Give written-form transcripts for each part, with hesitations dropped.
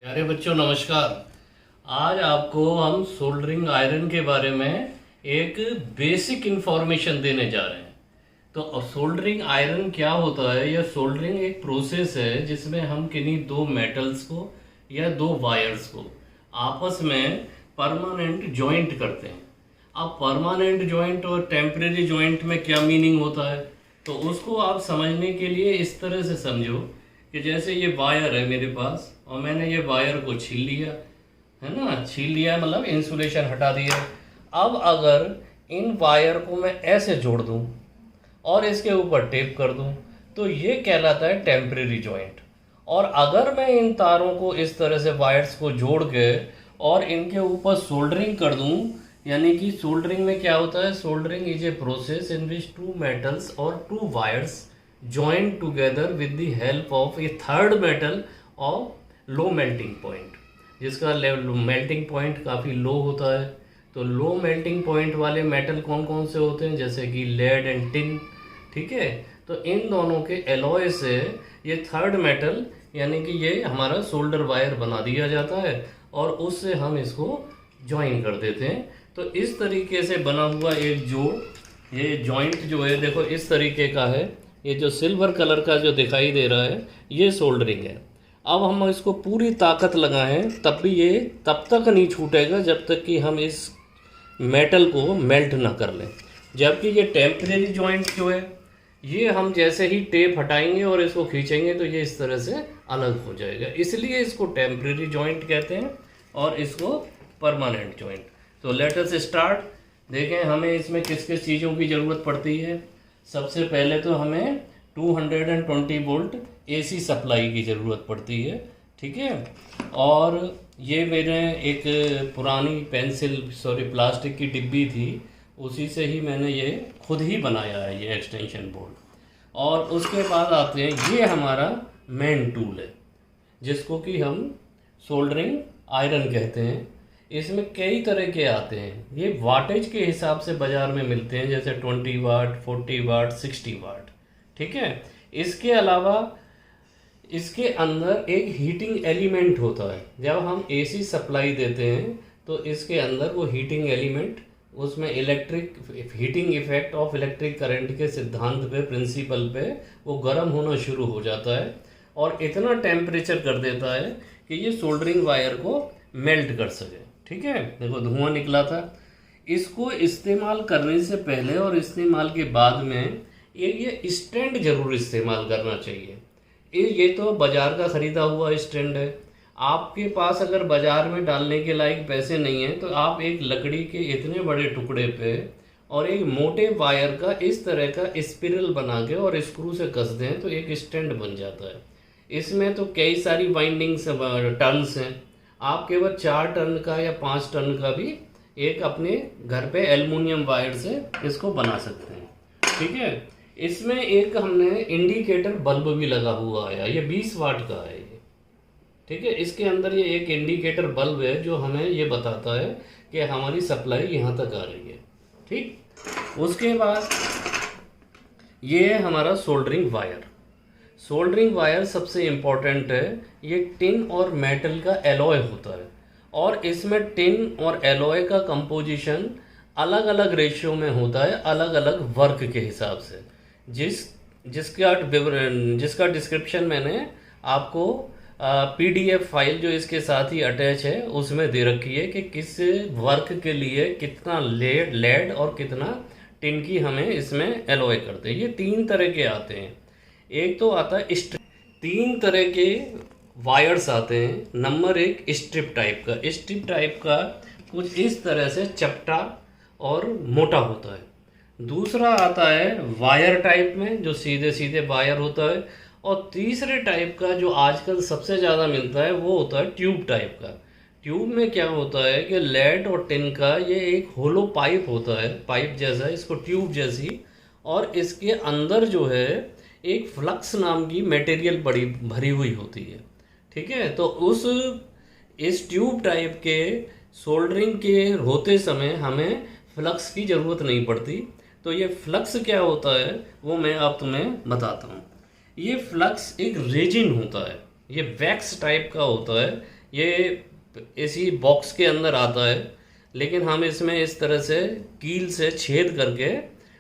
प्यारे बच्चों नमस्कार। आज आपको हम सोल्डरिंग आयरन के बारे में एक बेसिक इंफॉर्मेशन देने जा रहे हैं। तो सोल्डरिंग आयरन क्या होता है? यह सोल्डरिंग एक प्रोसेस है जिसमें हम किन्हीं दो मेटल्स को या दो वायर्स को आपस में परमानेंट जॉइंट करते हैं। अब परमानेंट जॉइंट और टेम्परेरी जॉइंट में क्या मीनिंग होता है, तो उसको आप समझने के लिए इस तरह से समझो कि जैसे ये वायर है मेरे पास और मैंने ये वायर को छील लिया है ना, छील लिया मतलब इंसुलेशन हटा दिया। अब अगर इन वायर को मैं ऐसे जोड़ दूं और इसके ऊपर टेप कर दूं तो ये कहलाता है टेम्परेरी जॉइंट। और अगर मैं इन तारों को इस तरह से वायर्स को जोड़ के और इनके ऊपर सोल्डरिंग कर दूं, यानी कि सोल्डरिंग में क्या होता है, soldering is a process in which two metals और two wires joined together with the help of a third metal of low melting point, जिसका मेल्टिंग पॉइंट काफ़ी लो होता है। तो लो मेल्टिंग पॉइंट वाले मेटल कौन कौन से होते हैं, जैसे कि लेड एंड टिन। ठीक है, तो इन दोनों के एलॉय से ये थर्ड मेटल यानी कि ये हमारा सोल्डर वायर बना दिया जाता है और उससे हम इसको ज्वाइन कर देते हैं। तो इस तरीके से बना हुआ एक जोड़, ये जॉइंट जो है देखो इस तरीके का है। ये जो सिल्वर कलर का जो दिखाई दे रहा है ये सोल्डरिंग है। अब हम इसको पूरी ताकत लगाएं तब भी ये तब तक नहीं छूटेगा जब तक कि हम इस मेटल को मेल्ट ना कर लें। जबकि ये टेम्परेरी जॉइंट जो है ये हम जैसे ही टेप हटाएंगे और इसको खींचेंगे तो ये इस तरह से अलग हो जाएगा, इसलिए इसको टेम्परेरी जॉइंट कहते हैं और इसको परमानेंट जॉइंट। तो लेट अस स्टार्ट। देखें हमें इसमें किस किस चीज़ों की ज़रूरत पड़ती है। सबसे पहले तो हमें 220 वोल्ट एसी सप्लाई की ज़रूरत पड़ती है। ठीक है, और ये मेरे एक पुरानी प्लास्टिक की डिब्बी थी, उसी से ही मैंने ये खुद ही बनाया है ये एक्सटेंशन बोर्ड। और उसके बाद आते हैं ये हमारा मेन टूल है जिसको कि हम सोल्डरिंग आयरन कहते हैं। इसमें कई तरह के आते हैं, ये वाटेज के हिसाब से बाज़ार में मिलते हैं, जैसे 20 वाट, 40 वाट, 60 वाट। ठीक है, इसके अलावा इसके अंदर एक हीटिंग एलिमेंट होता है। जब हम एसी सप्लाई देते हैं तो इसके अंदर वो हीटिंग एलिमेंट, उसमें electric heating effect of electric current के सिद्धांत पे, प्रिंसिपल पे वो गर्म होना शुरू हो जाता है और इतना टेम्परेचर कर देता है कि ये सोल्डरिंग वायर को मेल्ट कर सके। ठीक है, देखो धुआं निकला था। इसको इस्तेमाल करने से पहले और इस्तेमाल के बाद में ये स्टैंड जरूर इस्तेमाल करना चाहिए। ये तो बाज़ार का ख़रीदा हुआ स्टैंड है। आपके पास अगर बाज़ार में डालने के लायक पैसे नहीं हैं तो आप एक लकड़ी के इतने बड़े टुकड़े पे और एक मोटे वायर का इस तरह का स्पिरल बना के और स्क्रू से कस दें तो एक स्टैंड बन जाता है। इसमें तो कई सारी वाइंडिंग्स टर्न्स हैं, आप केवल 4 टन का या 5 टन का भी एक अपने घर पे एल्युमिनियम वायर से इसको बना सकते हैं। ठीक है, इसमें एक हमने इंडिकेटर बल्ब भी लगा हुआ है, ये 20 वाट का है ये। ठीक है, इसके अंदर ये एक इंडिकेटर बल्ब है जो हमें ये बताता है कि हमारी सप्लाई यहाँ तक आ रही है। ठीक, उसके बाद ये हमारा सोल्डरिंग वायर। सोल्डरिंग वायर सबसे इम्पॉर्टेंट है, ये टिन और मेटल का एलॉय होता है और इसमें टिन और एलॉय का कंपोजिशन अलग अलग रेशियो में होता है, अलग अलग वर्क के हिसाब से। जिसका डिस्क्रिप्शन मैंने आपको पीडीएफ फाइल जो इसके साथ ही अटैच है उसमें दे रखी है कि किस वर्क के लिए कितना लेड और कितना टिन की हमें इसमें एलॉय करते हैं। ये 3 तरह के आते हैं। एक तो आता है 3 तरह के वायर्स आते हैं। नंबर 1 स्ट्रिप टाइप का। स्ट्रिप टाइप का कुछ इस तरह से चपटा और मोटा होता है। दूसरा आता है वायर टाइप में जो सीधे सीधे वायर होता है। और तीसरे टाइप का जो आजकल सबसे ज़्यादा मिलता है वो होता है ट्यूब टाइप का। ट्यूब में क्या होता है कि लेड और टिन का ये एक होलो पाइप होता है, पाइप जैसा, इसको ट्यूब जैसी, और इसके अंदर जो है एक फ्लक्स नाम की मटेरियल बड़ी भरी हुई होती है। ठीक है, तो इस ट्यूब टाइप के सोल्डरिंग के होते समय हमें फ्लक्स की ज़रूरत नहीं पड़ती। तो ये फ्लक्स क्या होता है वो मैं अब तुम्हें बताता हूँ। ये फ्लक्स एक रेजिन होता है, ये वैक्स टाइप का होता है। ये इसी बॉक्स के अंदर आता है, लेकिन हम इसमें इस तरह से कील से छेद करके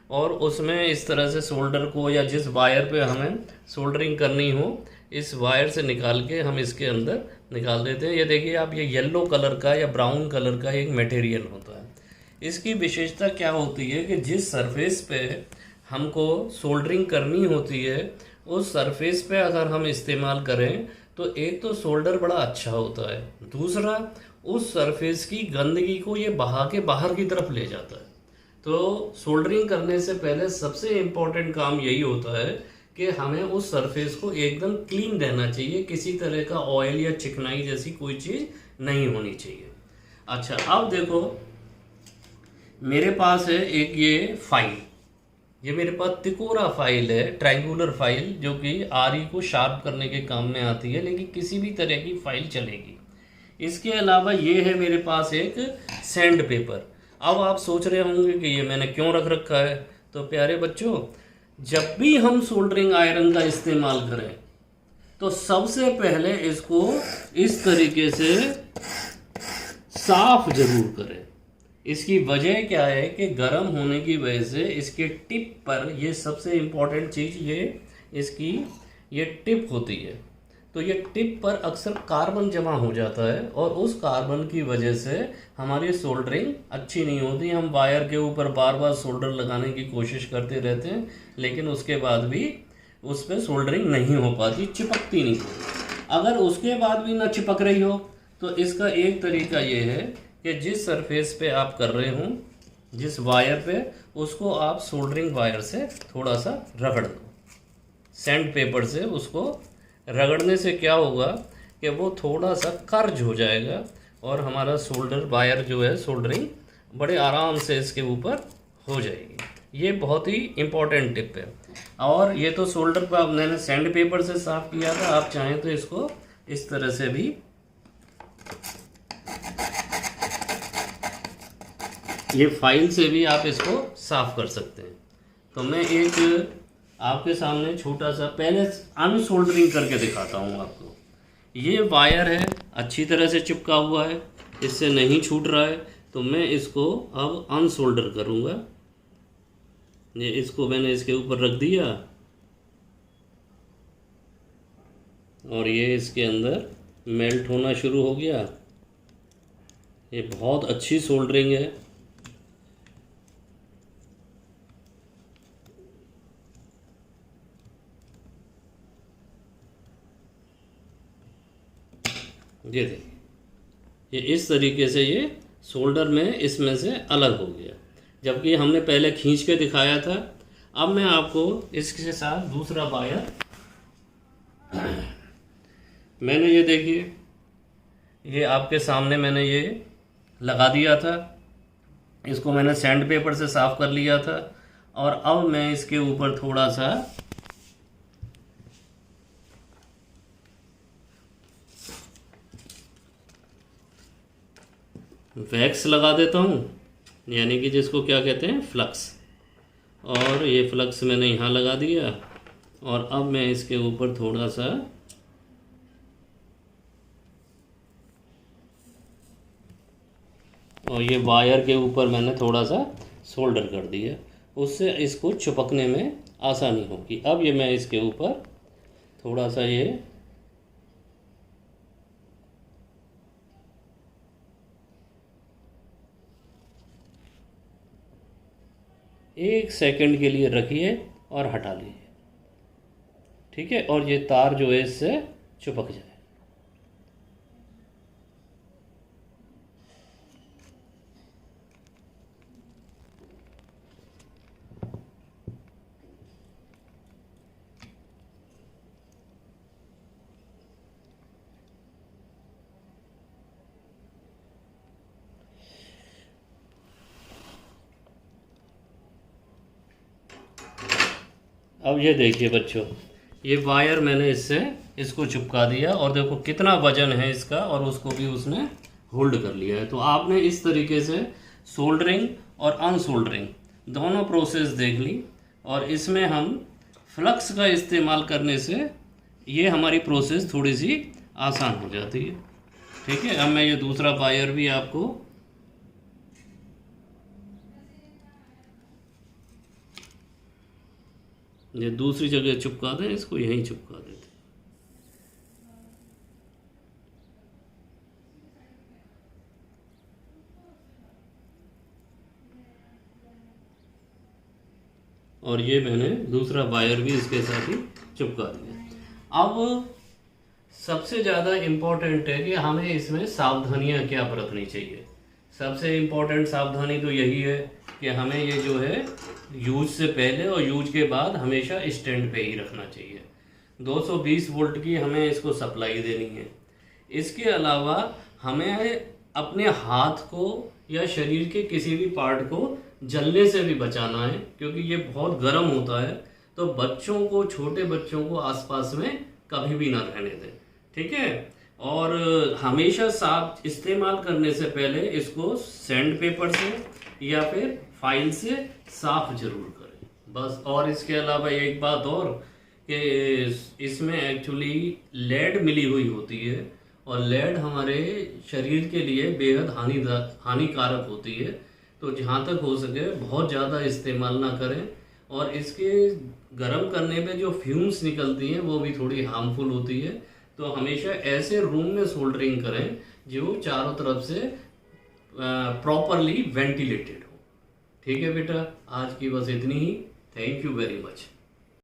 और उसमें इस तरह से सोल्डर को या जिस वायर पे हमें सोल्डरिंग करनी हो इस वायर से निकाल के हम इसके अंदर निकाल देते हैं। ये देखिए आप, ये येलो कलर का या ब्राउन कलर का एक मटेरियल होता है। इसकी विशेषता क्या होती है कि जिस सरफेस पे हमको सोल्डरिंग करनी होती है उस सरफेस पे अगर हम इस्तेमाल करें तो एक तो सोल्डर बड़ा अच्छा होता है, दूसरा उस सरफेस की गंदगी को ये बहा के बाहर की तरफ ले जाता है। तो सोल्डरिंग करने से पहले सबसे इम्पोर्टेंट काम यही होता है कि हमें उस सरफेस को एकदम क्लीन रहना चाहिए, किसी तरह का ऑयल या चिकनाई जैसी कोई चीज़ नहीं होनी चाहिए। अच्छा, अब देखो मेरे पास है एक ये फाइल, ये मेरे पास तिकोरा फाइल है, ट्रायंगुलर फाइल, जो कि आरी को शार्प करने के काम में आती है, लेकिन किसी भी तरह की फाइल चलेगी। इसके अलावा ये है मेरे पास एक सैंड पेपर। अब आप सोच रहे होंगे कि ये मैंने क्यों रख रखा है। तो प्यारे बच्चों, जब भी हम सोल्डरिंग आयरन का इस्तेमाल करें तो सबसे पहले इसको इस तरीके से साफ जरूर करें। इसकी वजह क्या है कि गर्म होने की वजह से इसके टिप पर, ये सबसे इम्पोर्टेंट चीज़, ये इसकी ये टिप होती है, तो ये टिप पर अक्सर कार्बन जमा हो जाता है और उस कार्बन की वजह से हमारी सोल्डरिंग अच्छी नहीं होती। हम वायर के ऊपर बार बार सोल्डर लगाने की कोशिश करते रहते हैं, लेकिन उसके बाद भी उस पर सोल्डरिंग नहीं हो पाती, चिपकती नहीं होती। अगर उसके बाद भी ना चिपक रही हो तो इसका एक तरीका ये है कि जिस सरफेस पे आप कर रहे हो, जिस वायर पे, उसको आप सोल्डरिंग वायर से थोड़ा सा रगड़ दो। सैंड पेपर से उसको रगड़ने से क्या होगा कि वो थोड़ा सा कर्ज हो जाएगा और हमारा सोल्डर वायर जो है, सोल्डरिंग बड़े आराम से इसके ऊपर हो जाएगी। ये बहुत ही इम्पोर्टेंट टिप है। और ये तो सोल्डर पर मैंने सैंड पेपर से साफ़ किया था, आप चाहें तो इसको इस तरह से भी, ये फाइल से भी आप इसको साफ़ कर सकते हैं। तो मैं एक आपके सामने छोटा सा पहले अनसोल्डरिंग करके दिखाता हूँ आपको। ये वायर है, अच्छी तरह से चिपका हुआ है, इससे नहीं छूट रहा है, तो मैं इसको अब अनसोल्डर करूँगा। ये इसको मैंने इसके ऊपर रख दिया और ये इसके अंदर मेल्ट होना शुरू हो गया। ये बहुत अच्छी सोल्डरिंग है। ये देखिए, ये इस तरीके से ये सोल्डर में इसमें से अलग हो गया, जबकि हमने पहले खींच के दिखाया था। अब मैं आपको इसके साथ दूसरा वायर, मैंने ये देखिए, ये आपके सामने मैंने ये लगा दिया था, इसको मैंने सैंड पेपर से साफ़ कर लिया था और अब मैं इसके ऊपर थोड़ा सा वैक्स लगा देता हूँ, यानी कि जिसको क्या कहते हैं, फ्लक्स। और ये फ्लक्स मैंने यहाँ लगा दिया और अब मैं इसके ऊपर थोड़ा सा और ये वायर के ऊपर मैंने थोड़ा सा सोल्डर कर दिया, उससे इसको चिपकने में आसानी होगी। अब ये मैं इसके ऊपर थोड़ा सा ये एक सेकंड के लिए रखिए और हटा लीजिए, ठीक है, और ये तार जो है इससे चिपक जाए। अब ये देखिए बच्चों, ये वायर मैंने इसको चिपका दिया और देखो कितना वजन है इसका, और उसको भी उसने होल्ड कर लिया है। तो आपने इस तरीके से सोल्डरिंग और अनसोल्डरिंग दोनों प्रोसेस देख ली, और इसमें हम फ्लक्स का इस्तेमाल करने से ये हमारी प्रोसेस थोड़ी सी आसान हो जाती है। ठीक है, अब मैं ये दूसरा वायर भी आपको ये दूसरी जगह चिपका दें, इसको यहीं चिपका देते। और ये मैंने दूसरा वायर भी इसके साथ ही चिपका दिया। अब सबसे ज़्यादा इम्पोर्टेंट है कि हमें इसमें सावधानियां क्या बरतनी चाहिए। सबसे इम्पोर्टेंट सावधानी तो यही है कि हमें ये जो है यूज से पहले और यूज के बाद हमेशा स्टैंड पे ही रखना चाहिए। 220 वोल्ट की हमें इसको सप्लाई देनी है। इसके अलावा हमें अपने हाथ को या शरीर के किसी भी पार्ट को जलने से भी बचाना है, क्योंकि ये बहुत गर्म होता है। तो बच्चों को, छोटे बच्चों को आसपास में कभी भी ना रहने दें, ठीक है। और हमेशा साफ इस्तेमाल करने से पहले इसको सैंड पेपर से या फिर फाइल से साफ जरूर करें, बस। और इसके अलावा एक बात और कि इसमें एक्चुअली लेड मिली हुई होती है, और लेड हमारे शरीर के लिए बेहद हानिकारक होती है। तो जहाँ तक हो सके बहुत ज़्यादा इस्तेमाल ना करें। और इसके गर्म करने पे जो फ्यूम्स निकलती हैं वो भी थोड़ी हार्मफुल होती है। तो हमेशा ऐसे रूम में सोल्डरिंग करें जो चारों तरफ से प्रॉपरली वेंटिलेटेड हो। ठीक है बेटा, आज की बस इतनी ही। Thank you very much.